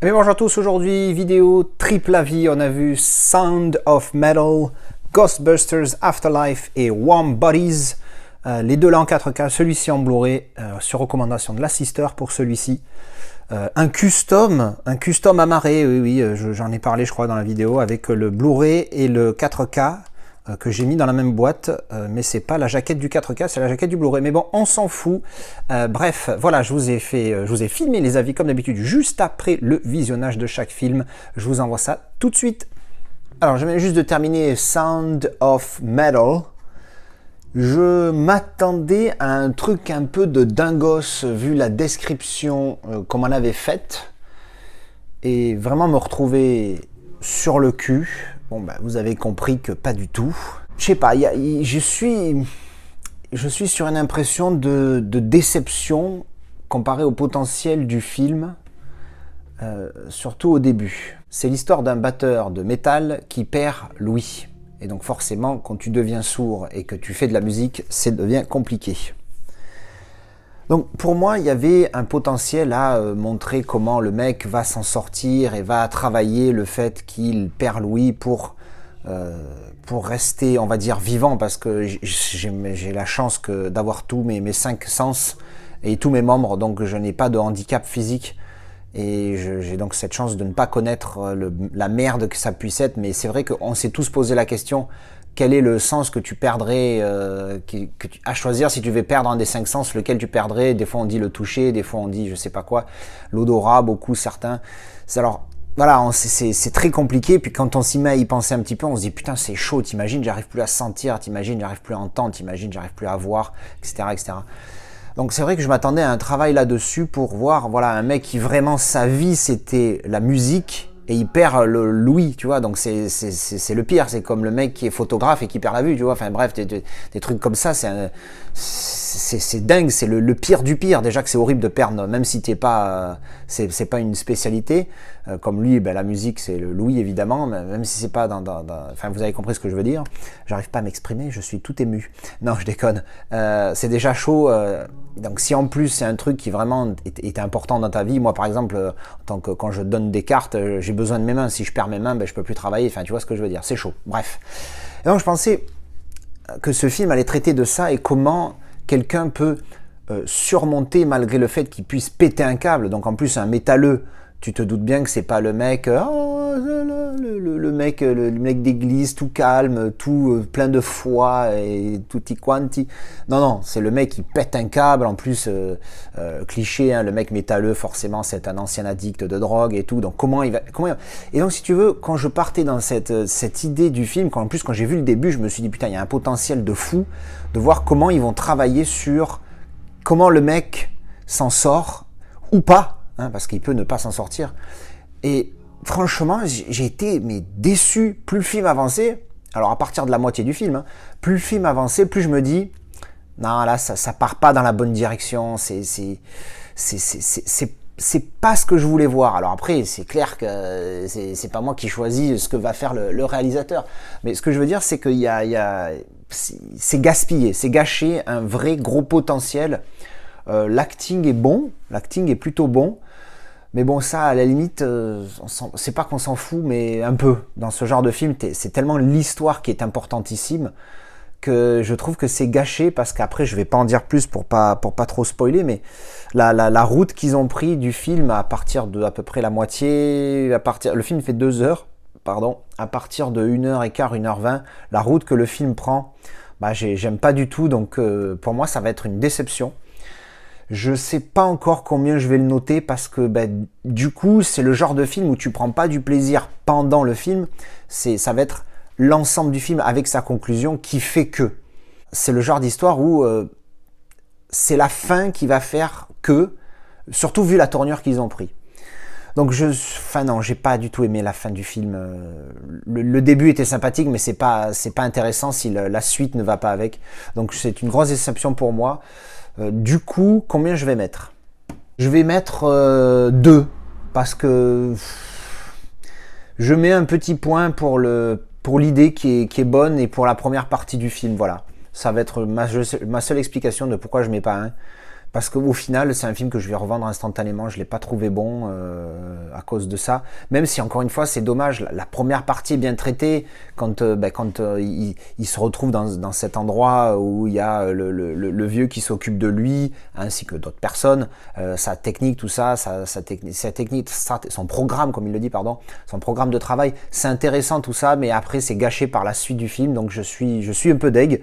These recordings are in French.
Mais bonjour à tous, aujourd'hui vidéo triple avis, on a vu Sound of Metal, Ghostbusters Afterlife et Warm Bodies, les deux là en 4K, celui-ci en Blu-ray, sur recommandation de la sister pour celui-ci. Un custom amarré, oui, j'en ai parlé je crois dans la vidéo, avec le Blu-ray et le 4K que j'ai mis dans la même boîte, mais c'est pas la jaquette du 4K, c'est la jaquette du Blu-ray. Mais bon, on s'en fout. Bref, voilà, je vous ai filmé les avis comme d'habitude juste après le visionnage de chaque film. Je vous envoie ça tout de suite. Alors, je viens juste de terminer Sound of Metal. Je m'attendais à un truc un peu de dingos vu la description qu'on m'en avait faite et vraiment me retrouver sur le cul. Bon, bah, vous avez compris que pas du tout. Je sais pas, je suis sur une impression de déception comparé au potentiel du film, surtout au début. C'est l'histoire d'un batteur de métal qui perd l'ouïe. Et donc forcément, quand tu deviens sourd et que tu fais de la musique, ça devient compliqué. Donc pour moi, il y avait un potentiel à montrer comment le mec va s'en sortir et va travailler le fait qu'il perd l'ouïe pour rester, on va dire, vivant, parce que j'ai la chance d'avoir tous mes 5 sens et tous mes membres, donc je n'ai pas de handicap physique. Et j'ai donc cette chance de ne pas connaître la merde que ça puisse être, mais c'est vrai qu'on s'est tous posé la question, quel est le sens que tu perdrais, à choisir si tu veux perdre un des 5 sens, lequel tu perdrais. Des fois on dit le toucher, des fois on dit je sais pas quoi, l'odorat, beaucoup, certains. Alors voilà, c'est très compliqué, puis quand on s'y met à y penser un petit peu, on se dit putain c'est chaud, t'imagines j'arrive plus à sentir, t'imagines j'arrive plus à entendre, t'imagines j'arrive plus à voir, etc. etc. Donc c'est vrai que je m'attendais à un travail là-dessus pour voir, voilà, un mec qui vraiment sa vie c'était la musique et il perd l'ouïe, tu vois. Donc c'est le pire, c'est comme le mec qui est photographe et qui perd la vue, tu vois. Enfin bref, des trucs comme ça, c'est dingue, c'est le pire du pire. Déjà que c'est horrible de perdre, même si t'es pas, c'est pas une spécialité. Comme lui, ben, la musique c'est l'ouïe évidemment, même si c'est pas enfin vous avez compris ce que je veux dire. J'arrive pas à m'exprimer, je suis tout ému. Non, je déconne. C'est déjà chaud. Donc si en plus c'est un truc qui vraiment est important dans ta vie, moi par exemple, quand je donne des cartes, j'ai besoin de mes mains. Si je perds mes mains, ben, je peux plus travailler. Enfin, tu vois ce que je veux dire. C'est chaud. Bref. Et donc je pensais que ce film allait traiter de ça et comment quelqu'un peut surmonter malgré le fait qu'il puisse péter un câble. Donc en plus un métalleux, tu te doutes bien que c'est pas le mec, le mec d'église tout calme, tout plein de foi et tutti quanti. Non, c'est le mec qui pète un câble. En plus, cliché, hein, le mec métalleux, forcément, c'est un ancien addict de drogue et tout. Donc Et donc, si tu veux, quand je partais dans cette idée du film, en plus quand j'ai vu le début, je me suis dit putain, il y a un potentiel de fou de voir comment ils vont travailler sur comment le mec s'en sort ou pas. Hein, parce qu'il peut ne pas s'en sortir. Et franchement, j'ai été déçu. Plus le film avançait, alors à partir de la moitié du film, hein, plus le film avançait, plus je me dis, non là, ça part pas dans la bonne direction. C'est pas ce que je voulais voir. Alors après, c'est clair que c'est pas moi qui choisis ce que va faire le réalisateur. Mais ce que je veux dire, c'est qu'il c'est gaspillé, c'est gâché un vrai gros potentiel. L'acting est bon, l'acting est plutôt bon. Mais bon, ça, à la limite, c'est pas qu'on s'en fout, mais un peu. Dans ce genre de film, c'est tellement l'histoire qui est importantissime que je trouve que c'est gâché, parce qu'après, je vais pas en dire plus pour pas trop spoiler, mais la route qu'ils ont pris du film à partir de à peu près la moitié, le film fait 2 heures, pardon, à partir de 1h15, 1h20, la route que le film prend, bah, j'aime pas du tout, donc pour moi, ça va être une déception. Je sais pas encore combien je vais le noter, parce que du coup c'est le genre de film où tu prends pas du plaisir pendant le film, ça va être l'ensemble du film avec sa conclusion qui fait que. C'est le genre d'histoire où c'est la fin qui va faire que, surtout vu la tournure qu'ils ont pris. Donc non, j'ai pas du tout aimé la fin du film. Le début était sympathique, mais c'est pas intéressant si la suite ne va pas avec. Donc c'est une grosse déception pour moi. Du coup, combien je vais mettre? Je vais mettre 2, parce que je mets un petit point pour l'idée qui est bonne et pour la première partie du film. Voilà, ça va être ma seule explication de pourquoi je mets pas 1. Parce qu'au final, c'est un film que je vais revendre instantanément. Je ne l'ai pas trouvé bon, cause de ça. Même si, encore une fois, c'est dommage, la première partie est bien traitée, quand il se retrouve dans cet endroit où il y a le vieux qui s'occupe de lui, ainsi que d'autres personnes, sa technique, tout ça, sa technique, son programme, comme il le dit, pardon, son programme de travail, c'est intéressant tout ça, mais après c'est gâché par la suite du film, donc je suis un peu deg.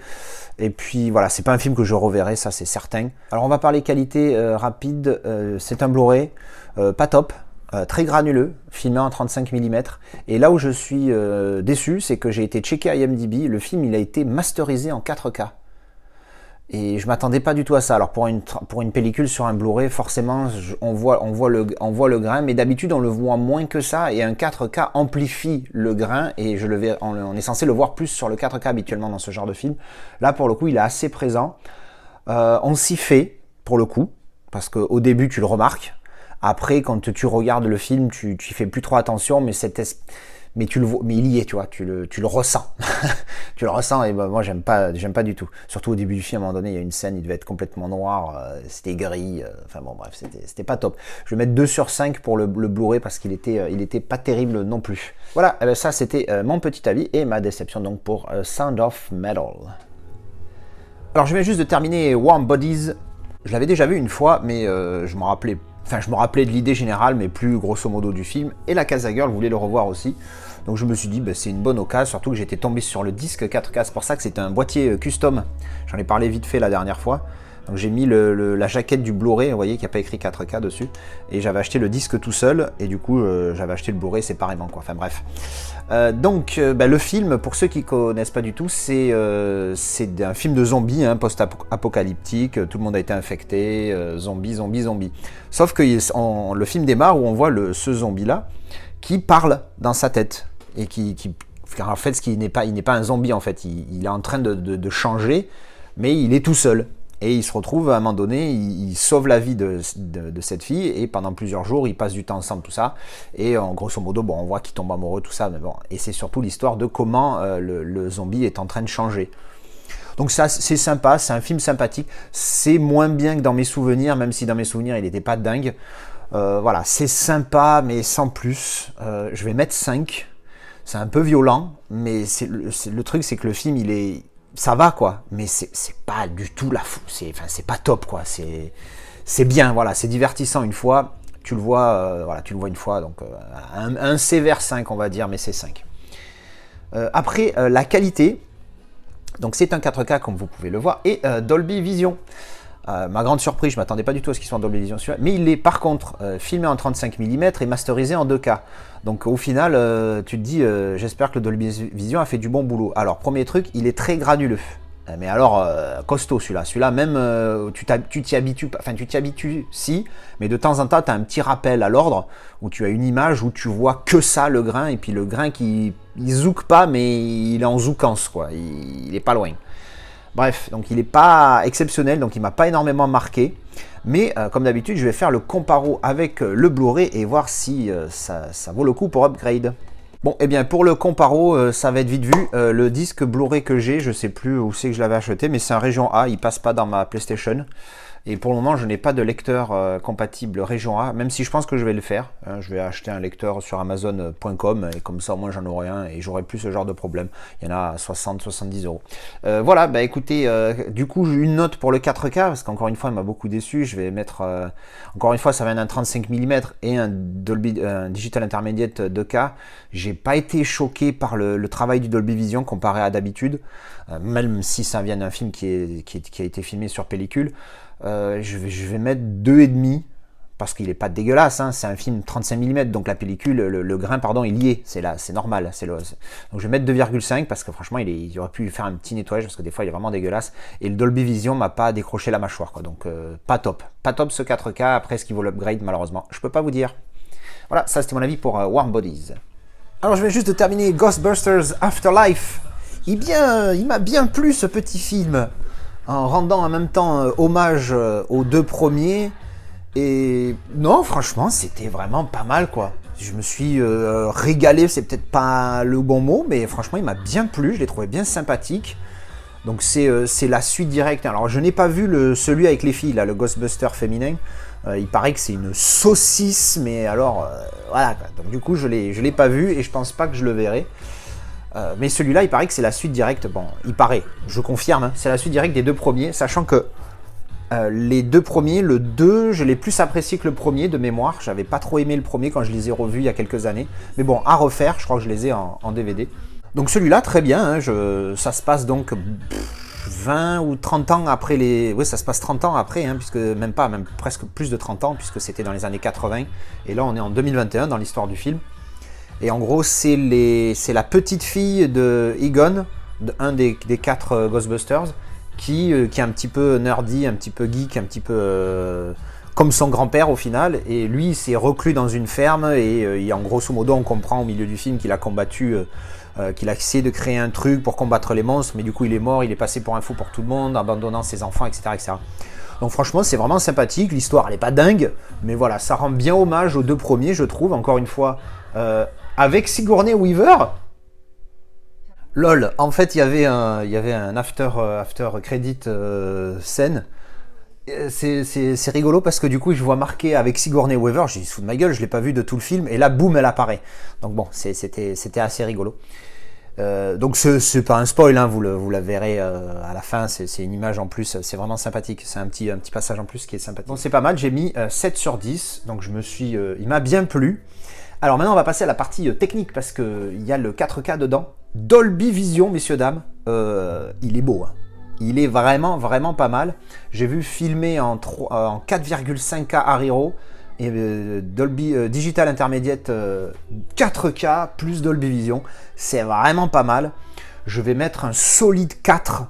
Et puis voilà, c'est pas un film que je reverrai, ça c'est certain. Alors on va parler qualité rapide, c'est un Blu-ray, pas top, très granuleux, filmé en 35 mm. Et là où je suis déçu, c'est que j'ai été checké à IMDb, le film il a été masterisé en 4K. Et je m'attendais pas du tout à ça. Alors pour une pellicule sur un Blu-ray, forcément on voit le grain, mais d'habitude on le voit moins que ça, et un 4K amplifie le grain, et on est censé le voir plus sur le 4K habituellement dans ce genre de film. Là pour le coup il est assez présent. On s'y fait pour le coup, parce qu'au début tu le remarques. Après quand tu regardes le film, tu fais plus trop attention, mais tu le vois, mais il y est, tu vois, tu le ressens. Tu le ressens, et ben, moi j'aime pas du tout. Surtout au début du film, à un moment donné, il y a une scène, il devait être complètement noir, c'était gris, enfin bon bref, c'était pas top. Je vais mettre 2 sur 5 pour le Blu-ray parce qu'il était pas terrible non plus. Voilà, ben ça c'était mon petit avis et ma déception donc pour Sound of Metal. Alors je viens juste de terminer Warm Bodies. Je l'avais déjà vu une fois, mais je me rappelais de l'idée générale, mais plus grosso modo du film. Et la Casa Girl voulait le revoir aussi. Donc je me suis dit, c'est une bonne occasion, surtout que j'étais tombé sur le disque 4K. C'est pour ça que c'est un boîtier custom. J'en ai parlé vite fait la dernière fois. Donc j'ai mis la jaquette du Blu-ray, vous voyez qu'il n'y a pas écrit 4K dessus. Et j'avais acheté le disque tout seul, et du coup j'avais acheté le Blu-ray séparément, quoi. Enfin bref. Le film, pour ceux qui ne connaissent pas du tout, c'est un film de zombies, hein, post-apocalyptique. Tout le monde a été infecté, zombies. Sauf que le film démarre où on voit ce zombie-là qui parle dans sa tête. Et en fait, il n'est pas un zombie, en fait. Il est en train de changer, mais il est tout seul. Et il se retrouve à un moment donné, il sauve la vie de cette fille, et pendant plusieurs jours, ils passent du temps ensemble, tout ça. Et en grosso modo, on voit qu'il tombe amoureux, tout ça. Mais bon, et c'est surtout l'histoire de comment le zombie est en train de changer. Donc ça, c'est sympa, c'est un film sympathique. C'est moins bien que dans mes souvenirs, même si dans mes souvenirs, il n'était pas dingue. Voilà, c'est sympa, mais sans plus. Je vais mettre 5. C'est un peu violent, mais le truc, c'est que le film, ça va, quoi, mais c'est pas du tout c'est pas top, quoi. C'est bien, voilà, c'est divertissant une fois. Tu le vois, une fois, donc un C vers 5, on va dire, mais c'est 5. Après, la qualité, donc c'est un 4K comme vous pouvez le voir, et Dolby Vision. Ma grande surprise, je ne m'attendais pas du tout à ce qu'il soit en Dolby Vision celui-là, mais il est par contre filmé en 35 mm et masterisé en 2K. Donc au final, tu te dis, j'espère que le Dolby Vision a fait du bon boulot. Alors premier truc, il est très granuleux. Mais alors, costaud celui-là. Celui-là même, tu t'y habitues, si, mais de temps en temps, tu as un petit rappel à l'ordre, où tu as une image où tu vois que ça, le grain, et puis le grain il zouk pas, mais il est en zoukance, quoi. Il est pas loin. Bref, donc il n'est pas exceptionnel, donc il ne m'a pas énormément marqué. Mais comme d'habitude, je vais faire le comparo avec le Blu-ray et voir si ça vaut le coup pour upgrade. Bon, et bien pour le comparo, ça va être vite vu. Le disque Blu-ray que j'ai, je ne sais plus où c'est que je l'avais acheté, mais c'est un région A, il ne passe pas dans ma PlayStation. Et pour le moment, je n'ai pas de lecteur compatible région A, même si je pense que je vais le faire. Je vais acheter un lecteur sur Amazon.com, et comme ça, au moins, j'en aurai un et j'aurai plus ce genre de problème. Il y en a à 60-70 euros. Voilà, écoutez, du coup, j'ai une note pour le 4K, parce qu'encore une fois, il m'a beaucoup déçu. Je vais mettre, encore une fois, ça vient d'un 35 mm et un Digital Intermediate 2K. J'ai pas été choqué par le travail du Dolby Vision comparé à d'habitude, même si ça vient d'un film qui a été filmé sur pellicule. Je vais mettre 2,5 parce qu'il n'est pas dégueulasse, hein. C'est un film 35 mm, donc la pellicule, le grain, pardon, il y est, c'est normal. Donc je vais mettre 2,5 parce que franchement, il aurait pu faire un petit nettoyage parce que des fois il est vraiment dégueulasse. Et le Dolby Vision m'a pas décroché la mâchoire, quoi. Donc pas top ce 4K. Après, ce qui vaut l'upgrade, malheureusement, je peux pas vous dire. Voilà, ça c'était mon avis pour Warm Bodies. Alors je viens juste de terminer Ghostbusters Afterlife. Il m'a bien plu ce petit film, en rendant en même temps hommage aux 2 premiers. Et non, franchement, c'était vraiment pas mal, quoi. Je me suis régalé, c'est peut-être pas le bon mot, mais franchement, il m'a bien plu, je l'ai trouvé bien sympathique. Donc c'est la suite directe. Alors je n'ai pas vu celui avec les filles, là, le Ghostbuster féminin. Il paraît que c'est une saucisse, mais alors voilà. Donc du coup je l'ai pas vu et je pense pas que je le verrai. Mais celui-là, il paraît que c'est la suite directe. Bon, il paraît, je confirme, hein, c'est la suite directe des deux premiers, sachant que les deux premiers, le 2, je l'ai plus apprécié que le premier de mémoire. J'avais pas trop aimé le premier quand je les ai revus il y a quelques années. Mais bon, à refaire, je crois que je les ai en DVD. Donc celui-là, très bien, hein, ça se passe donc 20 ou 30 ans après les... Oui, ça se passe 30 ans après, hein, puisque même presque plus de 30 ans, puisque c'était dans les années 80. Et là, on est en 2021 dans l'histoire du film. Et en gros, c'est la petite fille de Egon, un des 4 Ghostbusters, qui est un petit peu nerdy, un petit peu geek, un petit peu comme son grand-père au final. Et lui, il s'est reclus dans une ferme et en grosso modo, on comprend au milieu du film qu'il a combattu... qu'il a essayé de créer un truc pour combattre les monstres, mais du coup il est mort, il est passé pour un fou pour tout le monde, abandonnant ses enfants, etc. etc. Donc franchement c'est vraiment sympathique, l'histoire elle est pas dingue, mais voilà, ça rend bien hommage aux deux premiers, je trouve, encore une fois, avec Sigourney Weaver. Lol, en fait il y avait un after credit scène. C'est rigolo parce que du coup je vois marqué avec Sigourney Weaver, j'ai dit sous de ma gueule, je l'ai pas vu de tout le film et là boum elle apparaît. Donc bon c'était assez rigolo. Donc c'est pas un spoil, hein, vous la verrez à la fin, c'est une image en plus, c'est vraiment sympathique, c'est un petit passage en plus qui est sympathique. Donc c'est pas mal, j'ai mis 7 sur 10, donc il m'a bien plu. Alors maintenant on va passer à la partie technique parce qu'il y a le 4K dedans, Dolby Vision messieurs dames, il est beau hein. Il est vraiment, vraiment pas mal. J'ai vu filmer en 4,5K Ariro et Dolby Digital Intermediate 4K plus Dolby Vision. C'est vraiment pas mal. Je vais mettre un solide 4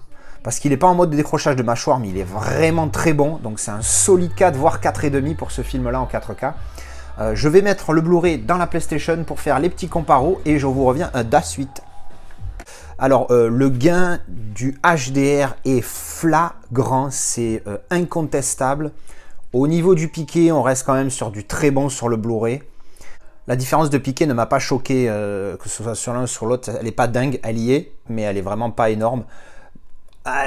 parce qu'il n'est pas en mode de décrochage de mâchoire, mais il est vraiment très bon. Donc c'est un solide 4, voire 4,5 pour ce film-là en 4K. Je vais mettre le Blu-ray dans la PlayStation pour faire les petits comparos et je vous reviens de suite. Alors, le gain du HDR est flagrant, c'est incontestable. Au niveau du piqué, on reste quand même sur du très bon sur le Blu-ray. La différence de piqué ne m'a pas choqué, que ce soit sur l'un ou sur l'autre, elle n'est pas dingue, elle y est, mais elle est vraiment pas énorme.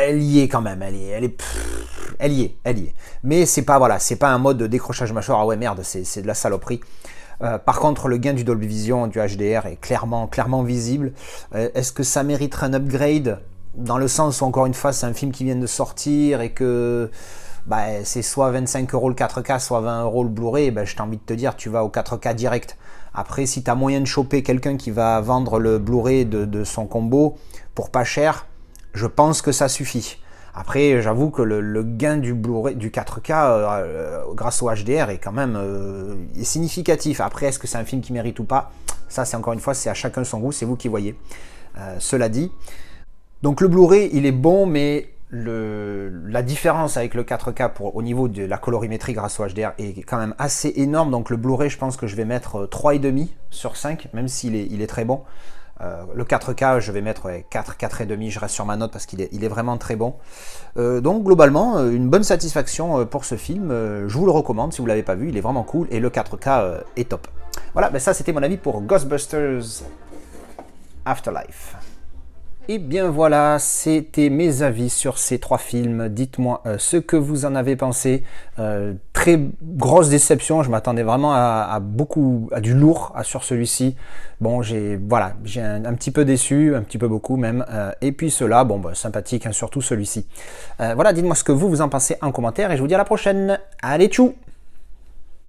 Elle y est quand même, elle y est. Mais c'est pas, voilà, c'est pas un mode de décrochage mâchoire, ah ouais merde, c'est de la saloperie. Par contre, le gain du Dolby Vision, du HDR est clairement visible. Est-ce que ça mériterait un upgrade? Dans le sens où, encore une fois, c'est un film qui vient de sortir et que c'est soit 25 € le 4K, soit 20 € le Blu-ray, je t'ai envie de te dire, tu vas au 4K direct. Après, si tu as moyen de choper quelqu'un qui va vendre le Blu-ray de son combo pour pas cher, je pense que ça suffit. Après, j'avoue que le gain du Blu-ray, du 4K grâce au HDR est quand même significatif. Après, est-ce que c'est un film qui mérite ou pas? Ça, c'est encore une fois, c'est à chacun son goût, c'est vous qui voyez. Cela dit, donc le Blu-ray, il est bon, mais la différence avec le 4K au niveau de la colorimétrie grâce au HDR est quand même assez énorme. Donc le Blu-ray, je pense que je vais mettre 3,5 sur 5, même s'il est très bon. Le 4K, je vais mettre 4, 4,5, je reste sur ma note parce qu'il est vraiment très bon. Donc globalement, une bonne satisfaction pour ce film. Je vous le recommande si vous ne l'avez pas vu, il est vraiment cool et le 4K est top. Voilà, ça c'était mon avis pour Ghostbusters Afterlife. Et bien voilà, c'était mes avis sur ces 3 films. Dites-moi ce que vous en avez pensé. Très grosse déception, je m'attendais vraiment à du lourd sur celui-ci. Bon, j'ai un petit peu déçu, un petit peu beaucoup même. Et puis ceux-là, sympathique, hein, surtout celui-ci. Voilà, dites-moi ce que vous en pensez en commentaire et je vous dis à la prochaine. Allez, tchou!